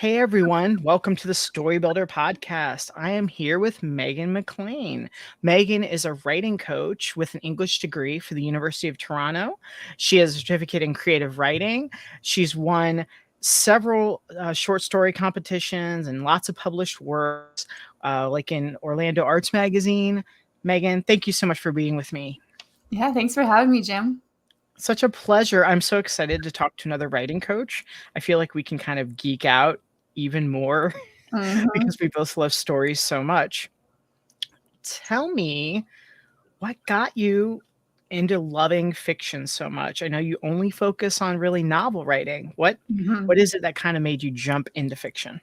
Hey everyone, welcome to the Story Builder podcast. I am here with Megan Maclaine. Megan is a writing coach with an English degree for the University of Toronto. She has a certificate in creative writing. She's won several short story competitions and lots of published works, like in Orlando Arts Magazine. Megan, thank you so much for being with me. Yeah, thanks for having me, Jim. Such a pleasure. I'm so excited to talk to another writing coach. I feel like we can kind of geek out even more hmm because we both love stories so much. Tell me, what got you into loving fiction so much? I know you only focus on really novel writing. What hmm what is it that kind of made you jump into fiction?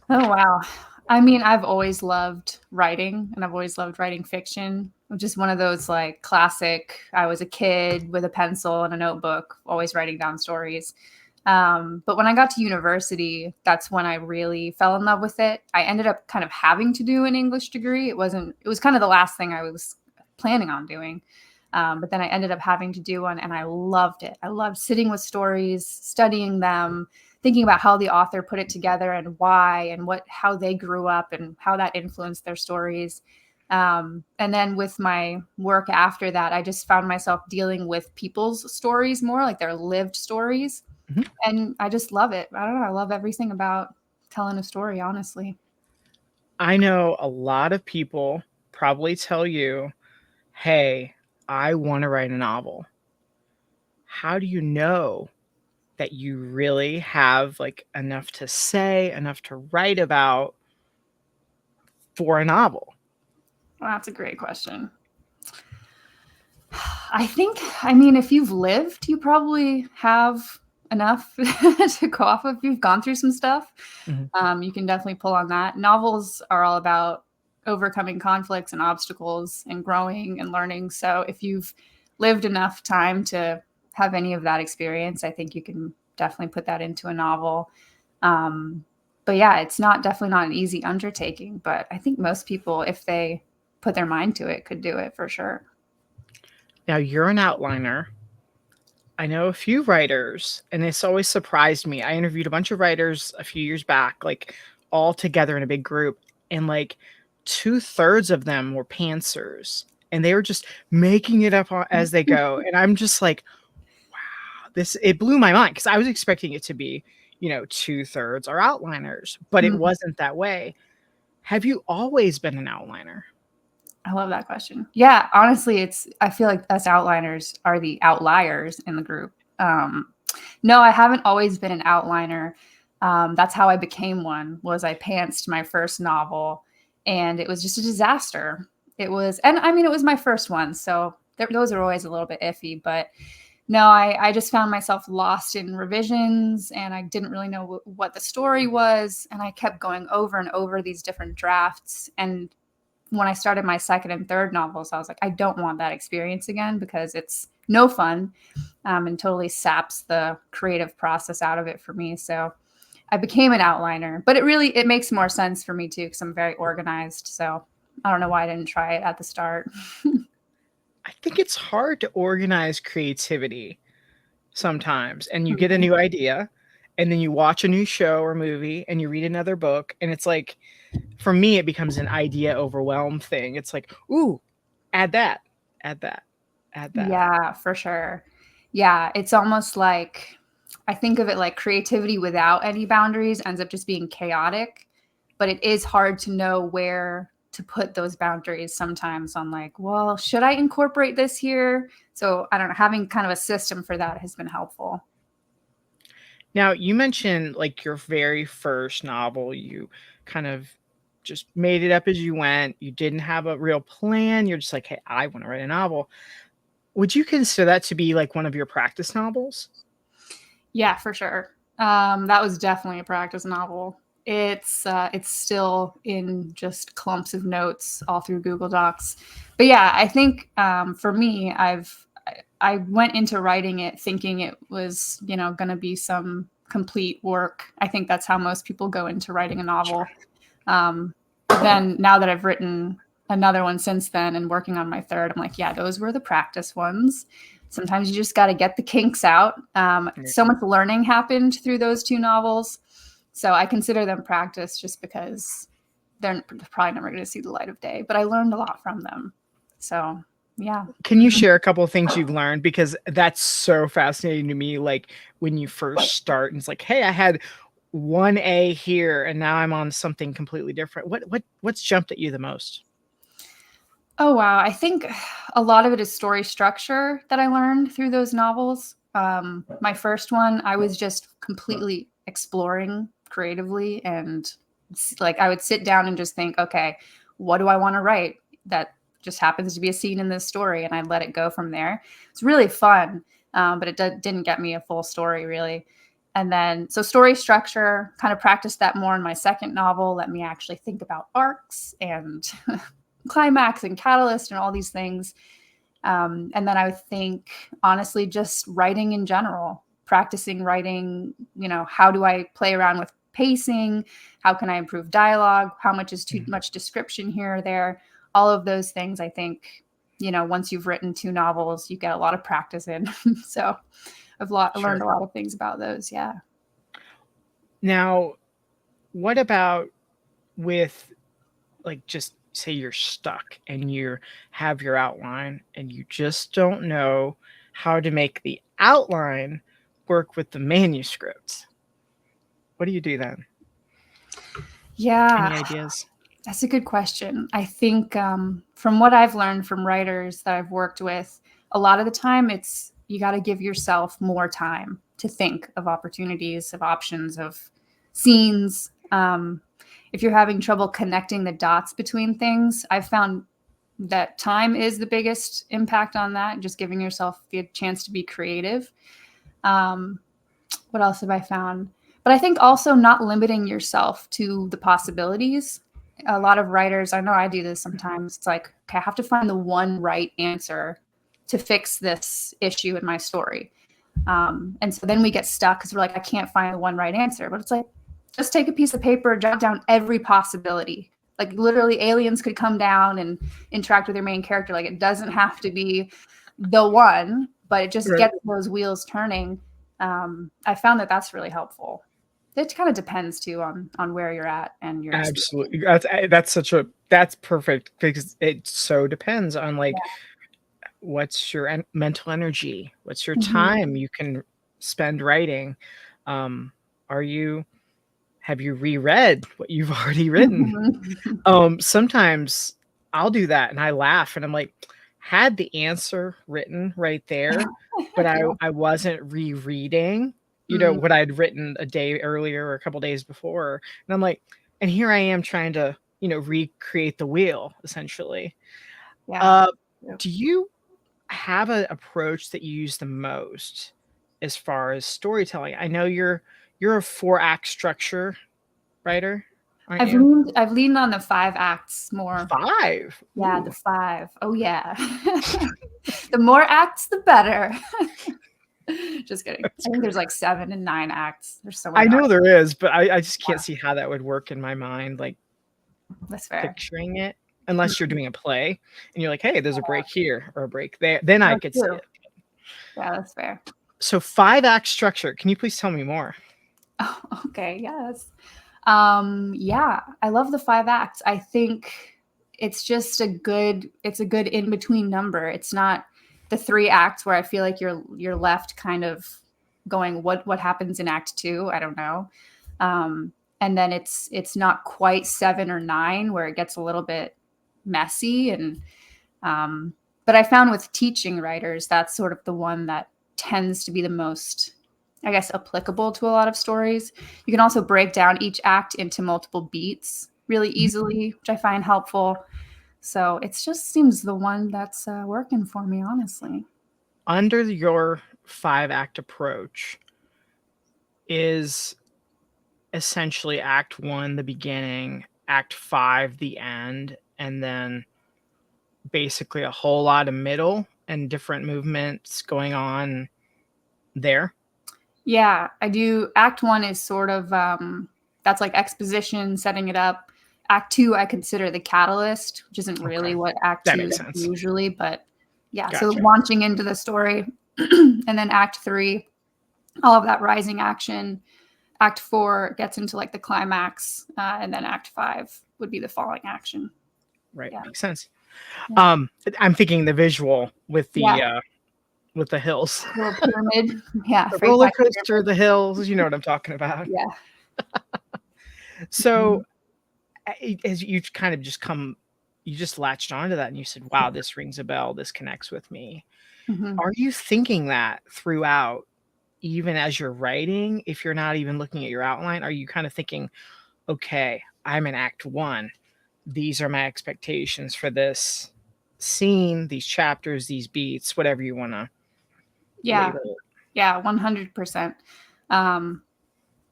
Oh, wow. I mean, I've always loved writing and I've always loved writing fiction, which is one of those like classic. I was a kid with a pencil and a notebook, always writing down stories. But when I got to university, that's when I really fell in love with it. I ended up kind of having to do an English degree. It was kind of the last thing I was planning on doing. But then I ended up having to do one and I loved it. I loved sitting with stories, studying them, thinking about how the author put it together and why and how they grew up and how that influenced their stories. And then with my work after that, I just found myself dealing with people's stories more, like their lived stories. Mhm. And I just love it. I don't know. I love everything about telling a story, honestly. I know a lot of people probably tell you, "Hey, I want to write a novel." How do you know that you really have like enough to say, enough to write about for a novel? Well, that's a great question. I mean, if you've lived, you probably have enough to go off of. If you've gone through some stuff. Mhm. You can definitely pull on that. Novels are all about overcoming conflicts and obstacles and growing and learning. So if you've lived enough time to have any of that experience, I think you can definitely put that into a novel. Um, but yeah, it's not definitely not an easy undertaking, but I think most people, if they put their mind to it, could do it for sure. Now you're an outliner. I know a few writers, and it's always surprised me. I interviewed a bunch of writers a few years back, like all together in a big group, and like two-thirds of them were pantsers, and they were just making it up as they go. And I'm just like, wow, this it blew my mind because I was expecting it to be, two-thirds are outliners, but it Mhm. wasn't that way. Have you always been an outliner? I love that question. Yeah, honestly, I feel like us outliners are the outliers in the group. No, I haven't always been an outliner. That's how I became one. Was I pantsed my first novel, and it was just a disaster. And I mean, it was my first one, so those are always a little bit iffy. But no, I just found myself lost in revisions, and I didn't really know what the story was, and I kept going over and over these different drafts. And when I started my second and third novels, I was like, I don't want that experience again because it's no fun, and totally saps the creative process out of it for me. So I became an outliner, but it makes more sense for me too because I'm very organized. So I don't know why I didn't try it at the start. I think it's hard to organize creativity sometimes, and you get a Mhm. new idea, and then you watch a new show or movie, and you read another book, and it's like, for me, it becomes an idea overwhelm thing. It's like, ooh, add that, add that, add that. Yeah, for sure. Yeah, it's almost like I think of it like creativity without any boundaries ends up just being chaotic, but it is hard to know where to put those boundaries sometimes on like, well, should I incorporate this here? So I don't know, having kind of a system for that has been helpful. Now, you mentioned like your very first novel, you kind of just made it up as you went. You didn't have a real plan. You're just like, hey, I want to write a novel. Would you consider that to be like one of your practice novels? Yeah, for sure. That was definitely a practice novel. It's still in just clumps of notes all through Google Docs. But yeah, I think for me, I went into writing it thinking it was going to be some complete work. I think that's how most people go into writing a Sure. novel. Um, then now that I've written another one since then and working on my third, I'm like, yeah, those were the practice ones. Sometimes you just got to get the kinks out. Yeah. So much learning happened through those two novels. So I consider them practice just because they're probably never going to see the light of day, but I learned a lot from them. So yeah. Can you share a couple of things you've learned? Because that's so fascinating to me. Like when you first start and it's like, hey, I had 1A here and now I'm on something completely different. What's jumped at you the most? Oh, wow. I think a lot of it is story structure that I learned through those novels. My first one, I was just completely exploring creatively, and like I would sit down and just think, okay, what do I want to write that just happens to be a scene in this story? And I let it go from there. It's really fun, but it didn't get me a full story really. And then, so story structure, kind of practiced that more in my second novel, let me actually think about arcs and climax and catalyst and all these things. And then I would think, honestly, just writing in general, practicing writing, how do I play around with pacing? How can I improve dialogue? How much is too much description here or there? All of those things, I think, once you've written 2 novels, you get a lot of practice in. So I've learned a lot of things about those. Yeah. Now, what about with like, just say you're stuck and you have your outline and you just don't know how to make the outline work with the manuscript? What do you do then? Yeah. Any ideas? That's a good question. I think from what I've learned from writers that I've worked with, a lot of the time it's you got to give yourself more time to think of opportunities, of options, of scenes. If you're having trouble connecting the dots between things, I've found that time is the biggest impact on that, just giving yourself the chance to be creative. What else have I found? But I think also not limiting yourself to the possibilities. A lot of writers, I know I do this sometimes. It's like, okay, I have to find the one right answer to fix this issue in my story. And so then we get stuck because we're like, I can't find the one right answer. But it's like, just take a piece of paper, jot down every possibility. Like literally aliens could come down and interact with your main character. Like it doesn't have to be the one, but it just gets those wheels turning. I found that that's really helpful. It kind of depends too on where you're at and your Absolutely. That's perfect because it so depends on like what's your mental energy, what's your time you can spend writing. Are you have you reread what you've already written? Sometimes I'll do that and I laugh and I'm like, had the answer written right there, but I wasn't rereading, what I'd written a day earlier or a couple days before. And I'm like, and here I am trying to, recreate the wheel essentially. Yeah. Do you have an approach that you use the most as far as storytelling? I know you're a 4-act structure writer, aren't you? I've leaned on the 5 acts more. 5? Yeah, Ooh. the 5. Oh yeah. The more acts, the better. Just kidding. That's I think great. there's like 7 and 9 acts. There's so many. I know there is, but I just can't see how that would work in my mind, like That's fair. picturing it, unless you're doing a play and you're like, hey, there's a break here or a break there. Then I could see it. Yeah, that's fair. So 5-act structure. Can you please tell me more? Oh, okay. Yes. Yeah, I love the 5 acts. I think it's just a good in between number. It's not the 3 acts where I feel like you're left kind of going, what happens in act 2? I don't know. And then it's not quite 7 or 9 where it gets a little bit messy. And but I found with teaching writers, that's sort of the one that tends to be the most, I guess, applicable to a lot of stories. You can also break down each act into multiple beats really easily, which I find helpful. So it just seems the one that's working for me, honestly. Under your 5-act approach, is essentially act 1 the beginning, act 5 the end, and then basically a whole lot of middle and different movements going on there? Yeah, I do. Act 1 is sort of that's like exposition, setting it up. Act 2 I consider the catalyst, which isn't really what act 2 is usually, but yeah, so launching into the story. And then act 3, all of that rising action, Act 4 gets into like the climax, and then Act 5 would be the falling action. Right. Yeah. Makes sense. Yeah. I'm thinking the visual with Yeah. the hills, Little pyramid. Yeah. the Face roller high coaster, pyramid. the hills. You know what I'm talking about. Yeah. So Mhm. as you kind of you just latched onto that and you said, "Wow, this rings a bell. This connects with me." Mhm. Are you thinking that throughout, even as you're writing? If you're not even looking at your outline, are you kind of thinking, "Okay, I'm in Act 1. These are my expectations for this scene, these chapters, these beats, whatever you want to Yeah. label it." Yeah. 100%. Um,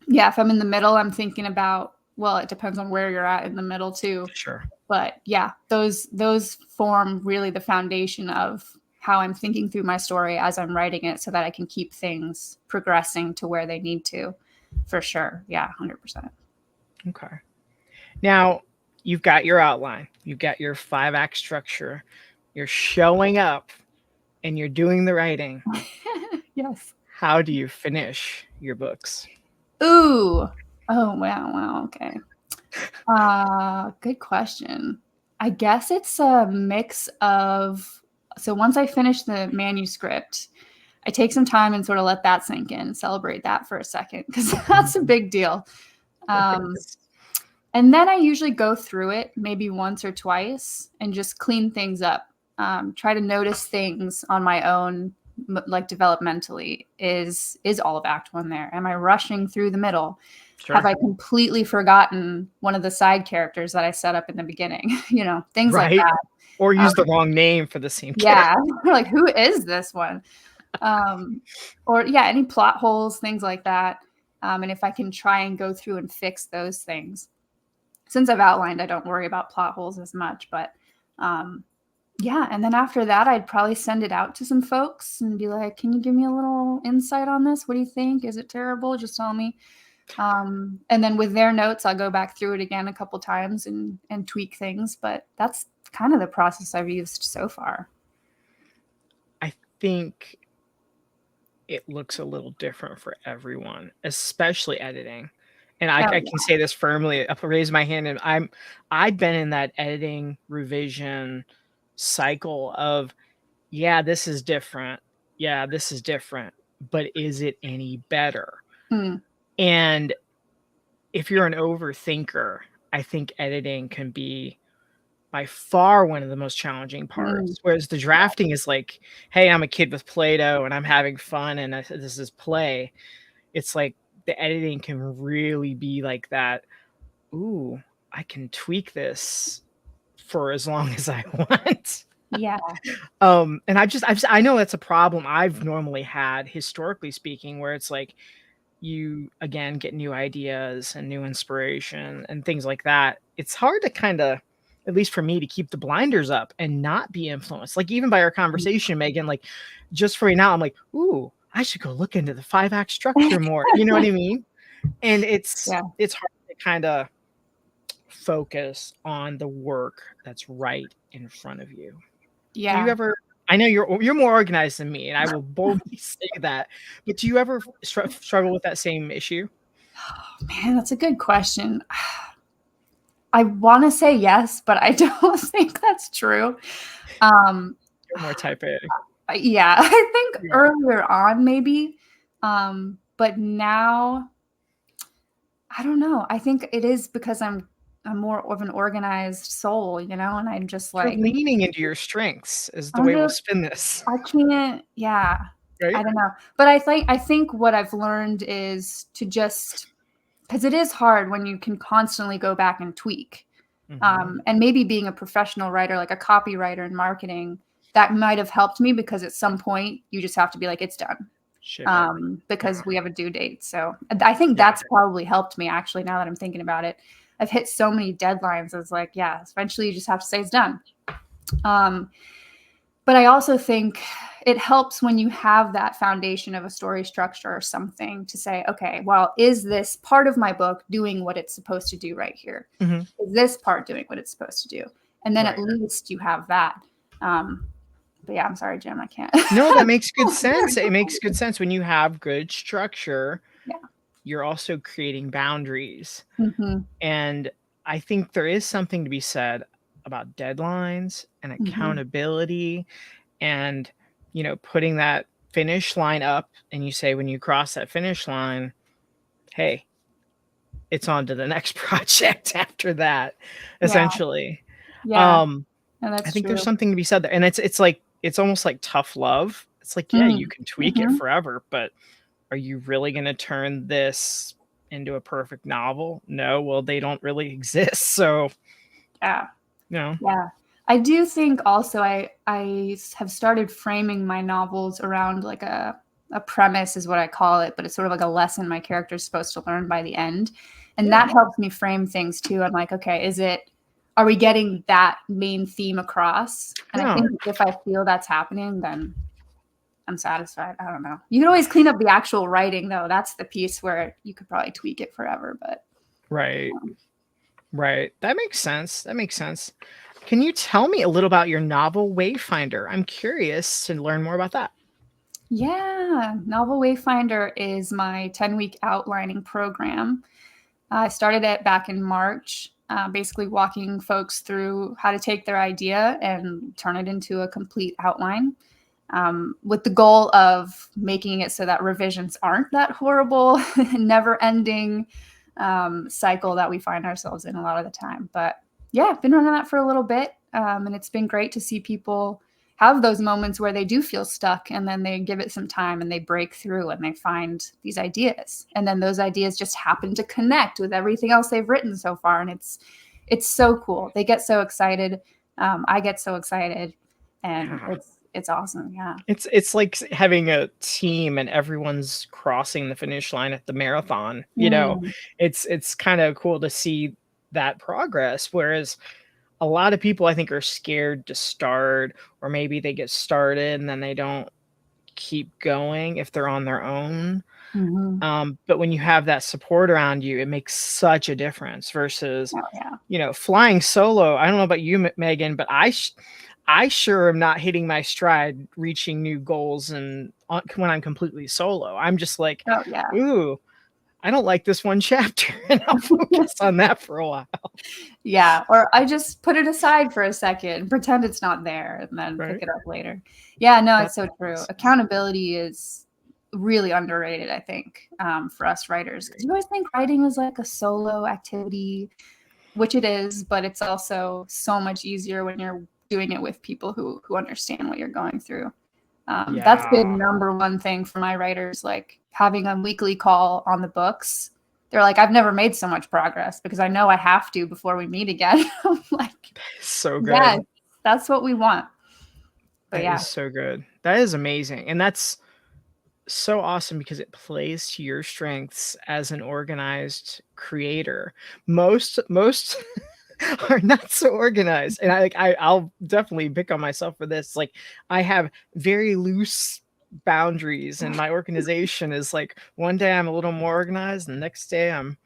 yeah. If I'm in the middle, I'm thinking about, well, it depends on where you're at in the middle too. Sure. But yeah, those form really the foundation of how I'm thinking through my story as I'm writing it so that I can keep things progressing to where they need to, for sure. Yeah, 100%. Okay. Now, you've got your outline, you've got your 5-act structure, you're showing up and you're doing the writing. Yes. How do you finish your books? Ooh. Oh, wow. Okay. Good question. I guess it's a mix of, so once I finish the manuscript, I take some time and sort of let that sink in, celebrate that for a second, because that's a Mhm. big deal. It Um, is. and then I usually go through it maybe once or twice and just clean things up. Try to notice things on my own, like developmentally. Is all of Act 1 there? Am I rushing through the middle? Have Sure. I completely forgotten one of the side characters that I set up in the beginning? Things like Right? that. Or use the Um, wrong name for the same character. yeah, like who is this one? Um, or yeah, any plot holes, things like that. And if I can try and go through and fix those things, since I've outlined, I don't worry about plot holes as much. But um, yeah, and then after that, I'd probably send it out to some folks and be like, "Can you give me a little insight on this? What do you think? Is it terrible? Just tell me." And then with their notes, I'll go back through it again a couple times and tweak things. But that's kind of the process I've used so far. I think it looks a little different for everyone, especially editing. And I Oh can say this firmly, I'll raise my hand, and I've been in that editing revision cycle of, yeah, this is different. Yeah, this is different, but is it any better? yeah. Mm, And if you're an overthinker, I think editing can be by far one of the most challenging mm, parts. Whereas the drafting is like, hey, I'm a kid with Play-Doh and I'm having fun and this is play. It's like the editing can really be like that. Ooh, I can tweak this for as long as I want. yeah. And I know that's a problem I've normally had historically speaking, where it's like you again get new ideas and new inspiration and things like that. It's hard to kind of, at least for me, to keep the blinders up and not be influenced. Like even by our conversation, Megan, like just for right now, I'm like, ooh, I should go look into the 5-act structure more. You know what I mean? And Yeah. it's hard to kind of focus on the work that's right in front of you. Do you Yeah. ever, I know you're more organized than me, and I will boldly say that, but do you ever struggle with that same issue? Man, that's a good question. I want to say yes, but I don't think that's true. Um, You're more type A. yeah, I think Yeah. earlier on maybe, but now I don't know. I think it is because I'm more of an organized soul, and I'm just You're like leaning into your strengths is the I'm way we'll just spin this, I can't. Yeah, I right? don't know. But I think what I've learned is to just because it is hard when you can constantly go back and tweak. Mhm. And maybe being a professional writer, like a copywriter in marketing, that might have helped me because at some point you just have to be like, it's done, Ship it. Yeah. because we have a due date. So I think Yeah. that's probably helped me actually. Now that I'm thinking about it, I've hit so many deadlines. It's like, yeah, eventually you just have to say it's done. Um, but I also think it helps when you have that foundation of a story structure or something to say, okay, well, is this part of my book doing what it's supposed to do right here? Mhm. Is this part doing what it's supposed to do? And then at Right. least you have that. Um, but yeah, I'm sorry, Jim, I can't. No, that makes good sense. It makes good sense when you have good structure. Yeah. you're also creating boundaries. Mhm. And I think there is something to be said about deadlines and Mhm. accountability and, putting that finish line up. And you say, when you cross that finish line, hey, it's on to the next project after that, Yeah. essentially. Yeah. Um, No, I that's think there's true. something to be said there. And it's like it's almost like tough love. It's like, yeah, you Mm. can tweak it Mhm. forever, but are you really gonna turn this into a perfect novel? No, well, they don't really exist. So, Yeah. no. Yeah. I do think also have started framing my novels around like a premise is what I call it, but it's sort of like a lesson my character's supposed to learn by the end. And Yeah. that helps me frame things too. I'm like, okay, are we getting that main theme across? And I No. think if I feel that's happening, then I'm satisfied. I don't know. You can always clean up the actual writing though. That's the piece where you could probably tweak it forever, but Right. Right. That makes sense. That makes sense. Can you tell me a little about your novel Wayfinder? I'm curious to learn more about that. yeah, Novel Wayfinder is my 10-week outlining program. I started it back in March, basically walking folks through how to take their idea and turn it into a complete outline, with the goal of making it so that revisions aren't that horrible, never ending cycle that we find ourselves in a lot of the time. But yeah, I've been running that for a little bit. And it's been great to see people have those moments where they do feel stuck and then they give it some time and they break through and they find these ideas. And then those ideas just happen to connect with everything else they've written so far. And it's so cool. They get so excited. I get so excited and Yeah. it's awesome. Yeah. It's like having a team and everyone's crossing the finish line at the marathon, Mm, It's kind of cool to see that progress, whereas a lot of people I think are scared to start, or maybe they get started and then they don't keep going if they're on their own. mhm. But when you have that support around you, it makes such a difference versus, Oh, yeah. flying solo. I don't know about you, Megan, but I sure am not hitting my stride, reaching new goals, and when I'm completely solo, I'm just like, Oh, yeah. ooh, I don't like this one chapter, and I'll focus on that for a while, Yeah, or I just put it aside for a second, pretend it's not there, and then pick right? it up later. Yeah, no, That it's so true. makes sense. Accountability is really underrated, I think, for us writers, because Great. you always think writing is like a solo activity, which it is, but it's also so much easier when you're doing it with people who understand what you're going through. That's been Yeah. number one thing for my writers, like having a weekly call on the books. They're like, I've never made so much progress because I know I have to before we meet again. I'm like, So yes, good. that's what we want. But That yeah. is so good. That is amazing, and that's so awesome because it plays to your strengths as an organized creator. Most are not so organized, and I'll definitely pick on myself for this. Like, I have very loose boundaries, and my organization is like one day I'm a little more organized, and the next day I'm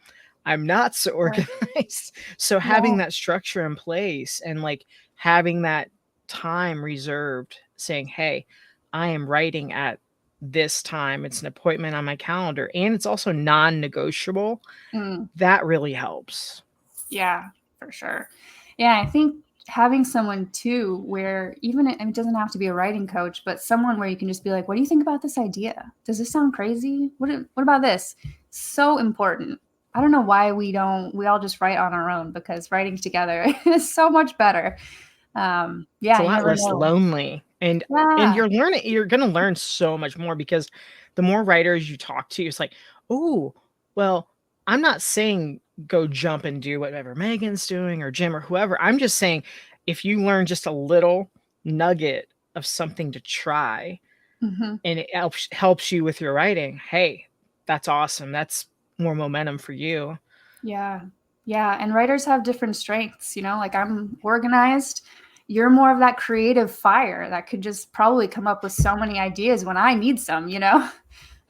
not so organized. So having Yeah. that structure in place and like having that time reserved, saying, "Hey, I am writing at this time. It's an appointment on my calendar, and it's also non-negotiable." Mm, That really helps. yeah, for sure. Yeah, I think having someone too where it doesn't have to be a writing coach, but someone where you can just be like, what do you think about this idea? Does this sound crazy? What about this? So important. I don't know why we all just write on our own because writing together is so much better. It's Yeah, a you lot never less know. lonely, and Yeah. you're gonna learn so much more because the more writers you talk to, it's like, "Oh, well, I'm not saying go jump and do whatever Megan's doing or Jim or whoever. I'm just saying if you learn just a little nugget of something to try Hmm. and it helps you with your writing, hey, that's awesome. That's more momentum for you." Yeah. Yeah. And writers have different strengths, like I'm organized. You're more of that creative fire that could just probably come up with so many ideas when I need some.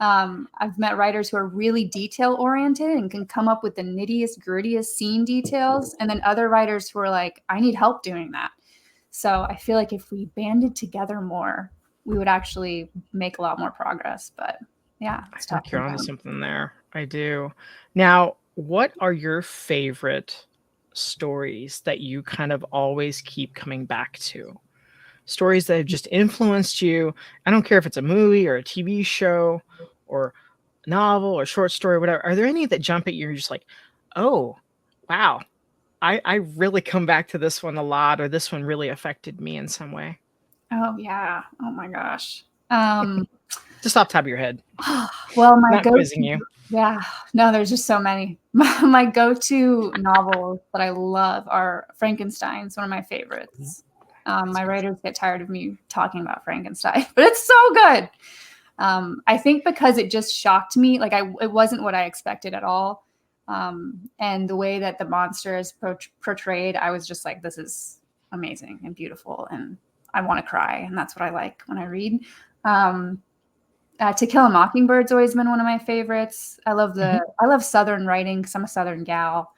I've met writers who are really detail oriented and can come up with the nittiest, grittiest scene details. And then other writers who are like, I need help doing that. So I feel like if we banded together more, we would actually make a lot more progress. But yeah, I it's tough think you're onto sometimes. something there. I do. Now, what are your favorite stories that you kind of always keep coming back to? Stories that have just influenced you. I don't care if it's a movie or a TV show or novel or short story, whatever. Are there any that jump at you and you're just like, oh, wow, I really come back to this one a lot, or this one really affected me in some way? Oh yeah. Oh my gosh. Um, Just off the top of your head. well, my Not quizzing go-to, you. yeah, no, there's just so many. My go-to novels that I love are Frankenstein's one of my favorites. That's My good. writers get tired of me talking about Frankenstein, but it's so good. I think because it just shocked me, like it wasn't what I expected at all. And the way that the monster is portrayed, I was just like, this is amazing and beautiful, and I want to cry, and that's what I like when I read. Um, to Kill a Mockingbird's always been one of my favorites. Mhm. I love Southern writing because I'm a Southern gal,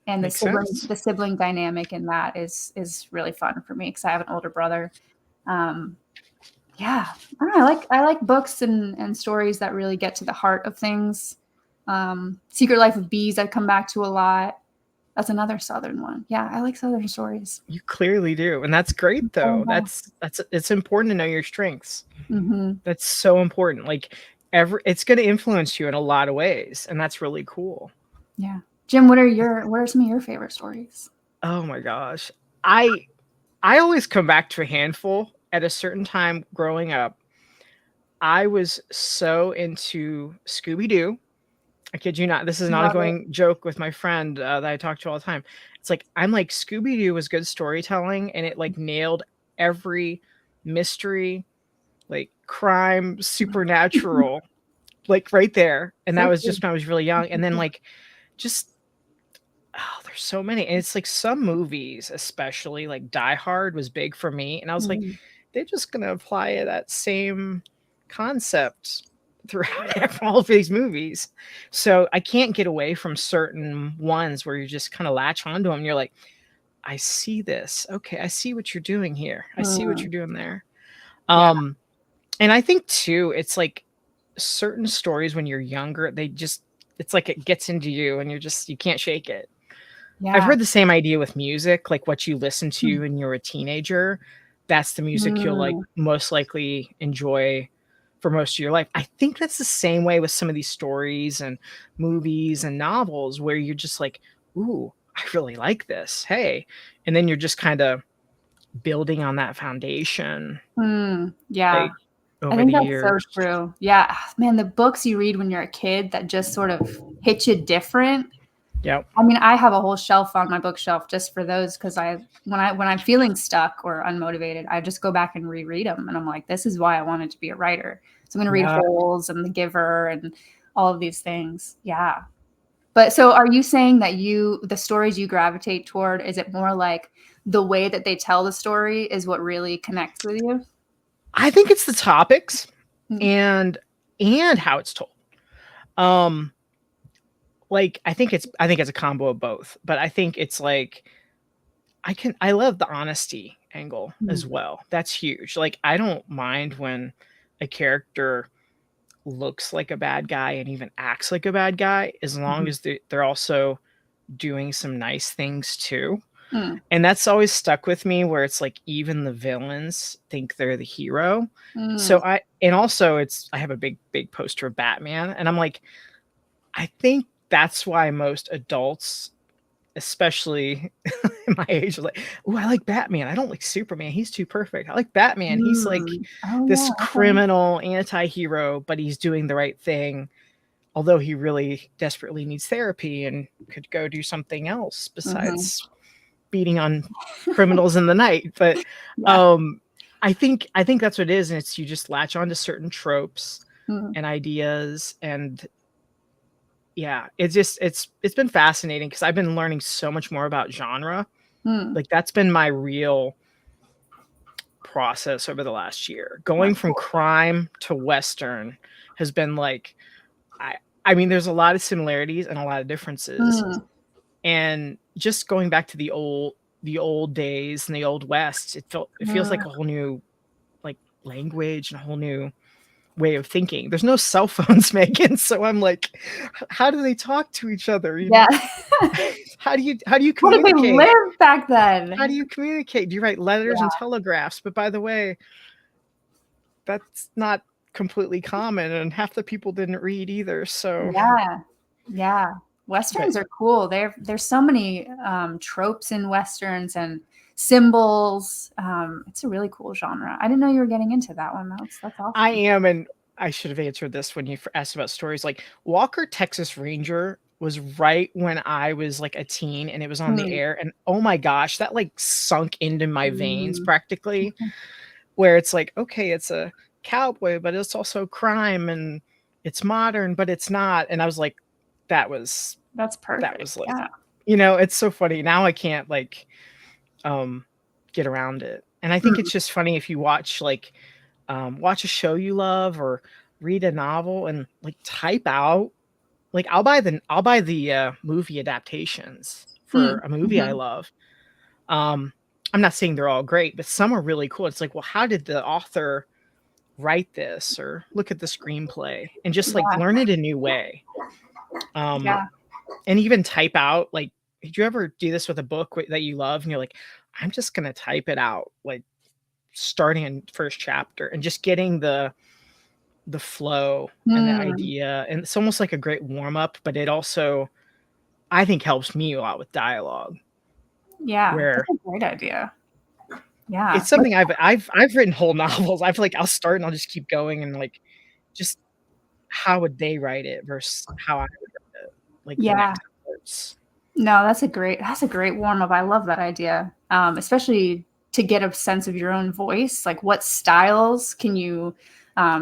and Makes sense. the sibling dynamic in that is really fun for me because I have an older brother. Um, yeah, I don't know. I like books and stories that really get to the heart of things. Secret Life of Bees I've come back to a lot. That's another Southern one. Yeah, I like Southern stories. You clearly do, and that's great though. That's it's important to know your strengths. Mm-hmm. That's so important. Like it's going to influence you in a lot of ways, and that's really cool. Yeah, Jim, what are some of your favorite stories? Oh my gosh. I I always come back to a handful at a certain time growing up. I was so into Scooby Doo. I kid you not. This is an Love it. ongoing joke with my friend that I talk to all the time. It's like I'm like Scooby Doo was good storytelling, and it like nailed every mystery, like crime, supernatural, like right there. And that So was true. just when I was really young. And then like just oh, there's so many. And it's like some movies, especially like Die Hard was big for me. And I was like, Mhm. they're just gonna apply that same concept throughout all of these movies. So I can't get away from certain ones where you just kind of latch onto them. And you're like, I see this. Okay, I see what you're doing here. I see what Mm, you're doing there. yeah, Um, and I think too, it's like certain stories when you're younger, they just it's like it gets into you and you can't shake it. I've yeah. heard the same idea with music, like what you listen Mm, to when you're a teenager, that's the music you'll like mm, most likely enjoy for most of your life. I think that's the same way with some of these stories and movies and novels where you're just like, "Ooh, I really like this. Hey." And then you're just kind of building on that foundation yeah. like I over think the that's so years. true. Yeah, man, the books you read when you're a kid that just sort of hit you different. Yep. I mean, I have a whole shelf on my bookshelf just for those because when I'm feeling stuck or unmotivated, I just go back and reread them, and I'm like, this is why I wanted to be a writer. So I'm going to read Yeah. Holes and The Giver and all of these things. Yeah. But so are you saying that the stories you gravitate toward, is it more like the way that they tell the story is what really connects with you? I think it's the topics Mm, and how it's told. Um like I think it's a combo of both, but I think it's like I love the honesty angle as mm, well. That's huge. Like I don't mind when a character looks like a bad guy and even acts like a bad guy as long mhm, as they're also doing some nice things too. mm, And that's always stuck with me where it's like even the villains think they're the hero. mm, So and also it's I have a big poster of Batman and I'm like I think that's why most adults, especially in my age, are like, "Ooh, I like Batman. I don't like Superman. He's too perfect. I like Batman. He's like mm. Oh, this yeah, okay. criminal anti-hero, but he's doing the right thing, although he really desperately needs therapy and could go do something else Mhm. besides beating on criminals in the night." But Yeah. um I think that's what it is, and it's you just latch on to certain tropes Mm, and ideas and yeah, it's been fascinating because I've been learning so much more about genre. mm. Like that's been my real process over the last year. Going That's from cool. crime to western has been like I I mean there's a lot of similarities and a lot of differences. Mm, And just going back to the old days and the old west, it feels like a mm, whole new like language and a whole new way of thinking. There's no cell phones, Megan. So I'm like, how do they talk to each other? You Yeah. know, how do you How did they communicate? live back How do then? you communicate? Do you write letters and Yeah. telegraphs? But by the way, that's not completely common, and half the people didn't read either. So, Yeah. Yeah. but Westerns are cool. There's so many tropes in Westerns and symbols. It's a really cool genre. I didn't know you were getting into that one. That's I awesome. am, and I should have answered this when you asked about stories. Like Walker Texas Ranger was right when I was like a teen, and it was on the Mm. air, and oh my gosh, that like sunk into my veins Mm. practically. Where it's like, okay, it's a cowboy, but it's also crime, and it's modern, but it's not. And I was like, that was That's that perfect. was like, Yeah. it's so funny. Now I can't like um get around it. And I think Mm. it's just funny if you watch like watch a show you love or read a novel and like type out, like I'll buy the movie adaptations for Mm. a movie I Mhm. love. I'm not saying they're all great, but some are really cool. It's like, well, how did the author write this, or look at the screenplay, and just like Yeah. learn it a new way. Um, Yeah. and even type out, like, did you ever do this with a book that you love and you're like, I'm just going to type it out, like starting in first chapter and just getting the flow and the Mm. idea. And it's almost like a great warm up, but it also, I think, helps me a lot with dialogue, Yeah. where That's a great idea. Yeah. it's something I've written whole novels. I'll start and I'll just keep going, and like, just how would they write it versus how I would write it, like the Yeah. next parts. No, that's a great warm up. I love that idea. Especially to get a sense of your own voice. Like what styles can you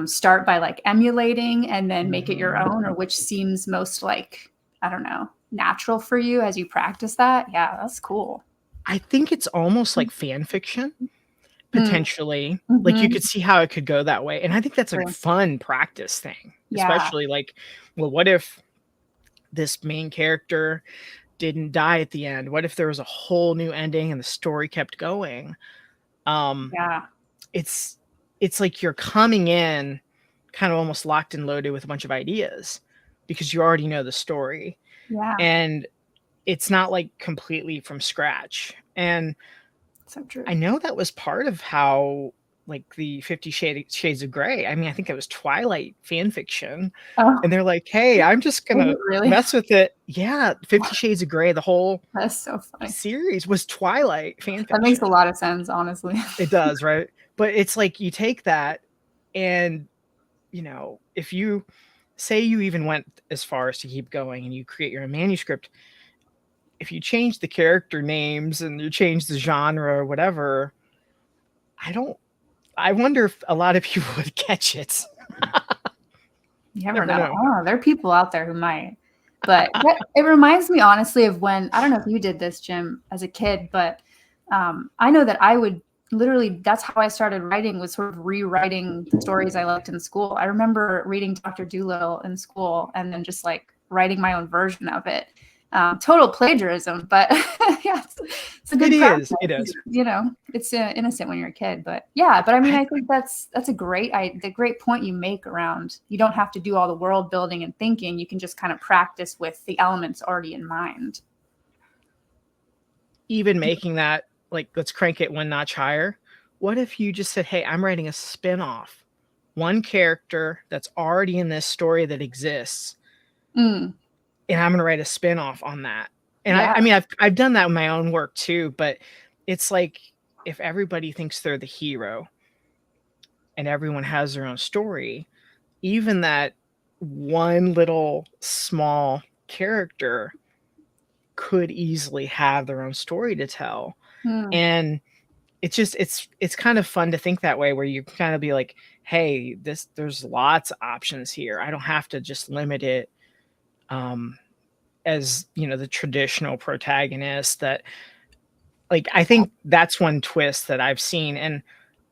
start by like emulating and then make it your own, or which seems most like, I don't know, natural for you as you practice that. Yeah, that's cool. I think it's almost like fan fiction, Mm. potentially. Like, you Hmm. could see how it could go that way, and I think that's a True. fun practice thing, Yeah. especially, like, well, what if this main character didn't die at the end? What if there was a whole new ending and the story kept going? Um, Yeah. it's it's like you're coming in kind of almost locked and loaded with a bunch of ideas because you already know the story, Yeah. and it's not like completely from scratch. And So true. I know that was part of how, like, the 50 Shades of Grey, I mean, I think that was Twilight fan fiction, Oh, and they're like, "Hey, I'm just was gonna it really? mess with it." Yeah, 50 Shades of Grey, the whole That's so funny. series was Twilight fan That makes a fiction. lot of sense, honestly. It does, right? But it's like you take that and, if you say you even went as far as to keep going and you create your own manuscript, if you change the character names and you change the genre or whatever, I don't I wonder if a lot of people would catch it. You never Never know. know. Oh, there are people out there who might. But it reminds me honestly of when, I don't know if you did this, Jim, as a kid, but I know that I would literally, that's how I started writing, was sort of rewriting the stories I liked in school. I remember reading Dr. Dolittle in school and then just like writing my own version of it. Total plagiarism, but yeah, it's a It good is. It practice. is. It's innocent when you're a kid, but yeah. But I mean, I I think that's the great point you make around, you don't have to do all the world building and thinking. You can just kind of practice with the elements already in mind. even making that, like, let's crank it one notch higher. What if you just said, "Hey, I'm writing a spin-off. One character that's already in this story that exists, Mm, and I'm gonna write a spin-off on that." And I yeah. I mean, I've done that in my own work too, but it's like if everybody thinks they're the hero and everyone has their own story, even that one little small character could easily have their own story to tell. Mm, And it's kind of fun to think that way, where you can kind of be like, hey, there's lots of options here. I don't have to just limit it, um as the traditional protagonist. That, like, I think that's one twist that I've seen, and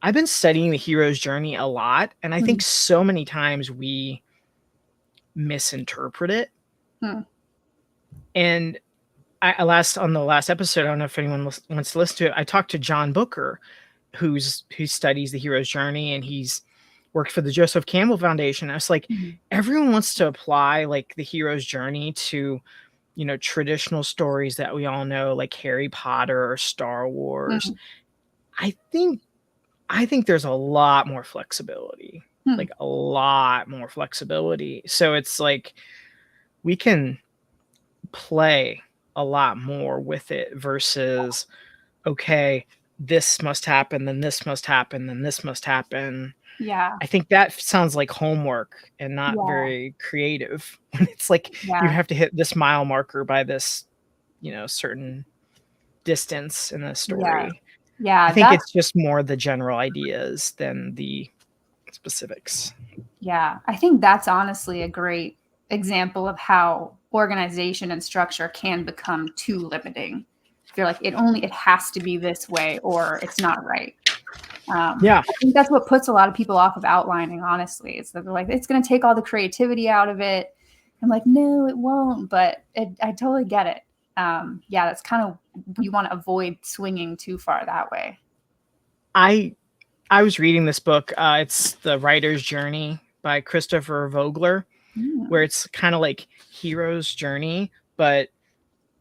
I've been studying the hero's journey a lot, and I think mm, so many times we misinterpret it. mm, And on the last episode, I don't know if anyone wants to listen to it, I talked to John Booker, who studies the hero's journey, and he's worked for the Joseph Campbell Foundation. I was like, Mhm. everyone wants to apply like the hero's journey to, traditional stories that we all know, like Harry Potter or Star Wars. Mhm. I think I think there's a lot more flexibility, Hmm. like a lot more flexibility. So it's like we can play a lot more with it versus, okay, this must happen, then this must happen, then this must happen. Yeah. I think that sounds like homework and not Yeah. very creative. When it's like you Yeah. have to hit this mile marker by this, certain distance in the Yeah. story. I Yeah. think it's just more the general ideas than the specifics. Yeah, I think that's honestly a great example of how organization and structure can become too limiting. If you're like, it has to be this way or it's not right. Yeah. I think that's what puts a lot of people off of outlining, honestly. It's that they're like, it's going to take all the creativity out of it. I'm like, no, it won't, but I totally get it. Yeah, that's kind of, you want to avoid swinging too far that way. I I was reading this book. It's The Writer's Journey by Christopher Vogler, where Mm, it's kind of like hero's journey, but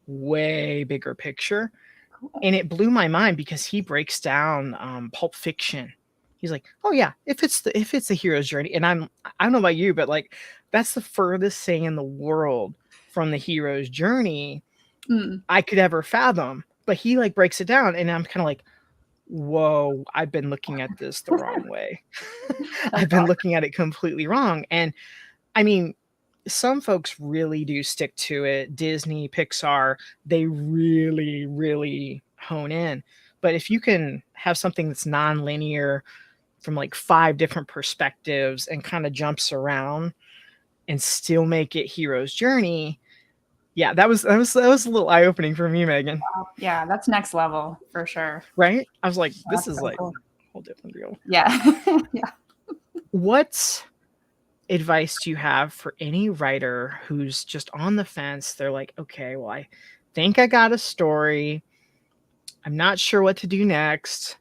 way bigger picture. cool. And it blew my mind because he breaks down Pulp Fiction. He's like, "Oh yeah, if it's the hero's journey," and I don't know about you, but like that's the furthest thing in the world from the hero's journey Mm, I could ever fathom. But he like breaks it down, and I'm kind of like, whoa, I've been looking at this the wrong way. that's I've been looking at it completely wrong. And I mean, some folks really do stick to it. Disney, Pixar, they really, really hone in. But if you can have something that's non-linear from like five different perspectives and kind of jumps around and still make it hero's journey, yeah, that was a little eye-opening for me, Megan. yeah, that's next level for sure. Right? I was like, this That's is so like cool. a whole different deal. Yeah. Yeah. What advice do you have for any writer who's just on the fence? They're like, okay, well, I think I got a story. I'm not sure what to do next.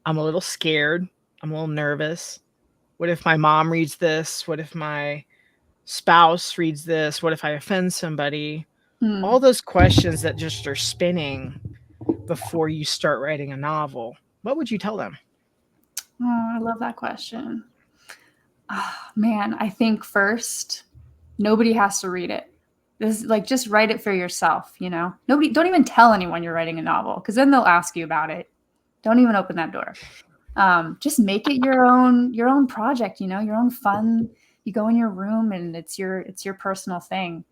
I'm a little scared. I'm a little nervous. What if my mom reads this? What if my spouse reads this? What if I offend somebody? All Mm. those questions that just are spinning before you start writing a novel. What would you tell them? Oh, I love that question. Oh, man, I think first, nobody has to read it. This like just write it for yourself, you know? Nobody don't even tell anyone you're writing a novel because then they'll ask you about it. Don't even open that door. Just make it your own project, you know, your own fun. You go in your room and it's your personal thing.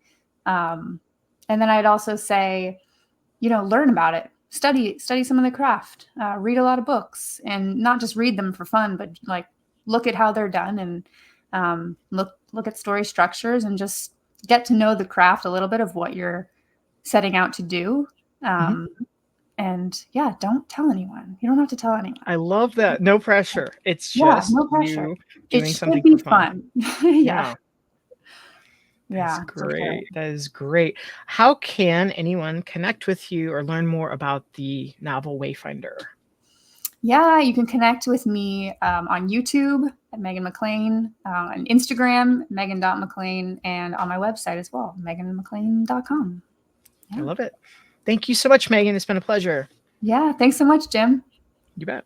Um, and then I'd also say, learn about it. Study some of the craft. Read a lot of books, and not just read them for fun, but like look at how they're done and look at story structures and just get to know the craft a little bit of what you're setting out to do. Mhm. Um, and yeah, don't tell anyone. You don't have to tell anyone. I love that. No pressure. It's Yeah, just no pressure. you It doing should something be for fun. fun. Yeah, Yeah. That's yeah, for sure. great. That is great. How can anyone connect with you or learn more about the novel Wayfinder? Yeah, you can connect with me on YouTube at Megan Maclaine, on Instagram, Megan.Maclaine, and on my website as well, meganmaclaine.com. I Yeah. love it. Thank you so much, Megan. It's been a pleasure. Yeah. Thanks so much, Jim. You bet.